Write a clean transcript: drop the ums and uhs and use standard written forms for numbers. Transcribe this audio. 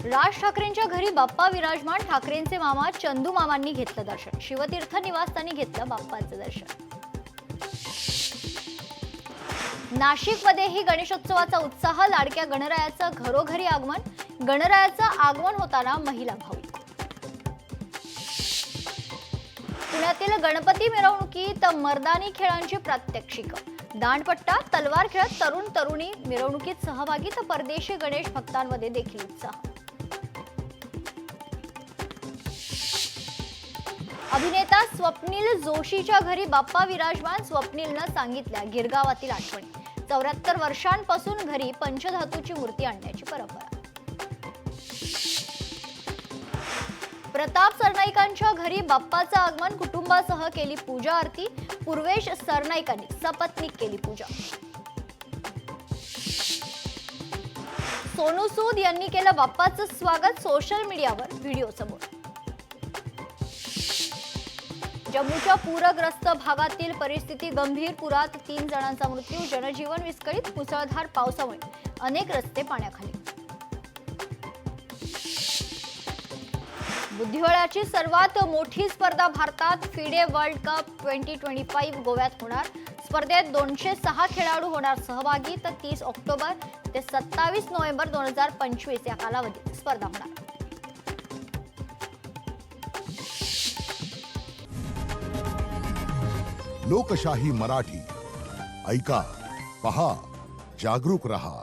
राज ठाकरेंच्या घरी बाप्पा विराजमान. ठाकरेंचे मामा चंदू मामांनी घेतलं दर्शन. शिवतीर्थ निवासस्थानी घेतलं बाप्पाचं दर्शन. नाशिकमध्येही गणेशोत्सवाचा उत्साह. लाडक्या गणरायाचं घरोघरी आगमन. गणरायाचं आगमन होताना महिला भाविक. पुण्यातील गणपती मिरवणुकीत मर्दानी खेळांची प्रात्यक्षिक. दांडपट्टा, तलवार खेळत तरुण तरुणी मिरवणुकीत सहभागी. तर परदेशी गणेश भक्तांमध्ये देखील उत्साह. अभिनेता स्वप्नील जोशीच्या घरी बाप्पा विराजमान. स्वप्नीलनं सांगितल्या गिरगावातील आठवणी. 74 वर्षांपासून घरी पंचधातूची मूर्ती आणण्याची परंपरा. प्रताप सरनाईकांच्या घरी बाप्पाचं आगमन. कुटुंबासह केली पूजा आरती. पूर्वेश सरनाईकांनी सपत्नीक केली पूजा. सोनू सूद यांनी केलं बाप्पाचं स्वागत. सोशल मीडियावर व्हिडिओ समोर. जम्मूच्या पूरग्रस्त भागातील परिस्थिती गंभीर. पुरात 3 जणांचा मृत्यू. जनजीवन विस्कळीत. मुसळधार पावसामुळे अनेक रस्ते पाण्याखाली. बुद्धिबळाची सर्वात मोठी स्पर्धा भारतात. फिडे वर्ल्ड कप 2025 गोव्यात होणार. स्पर्धेत 206 खेळाडू होणार सहभागी. तर 30 ऑक्टोबर ते 27 नोव्हेंबर 2025 या कालावधीत स्पर्धा होणार. लोकशाही मराठी ऐका, पहा, जागरूक रहा.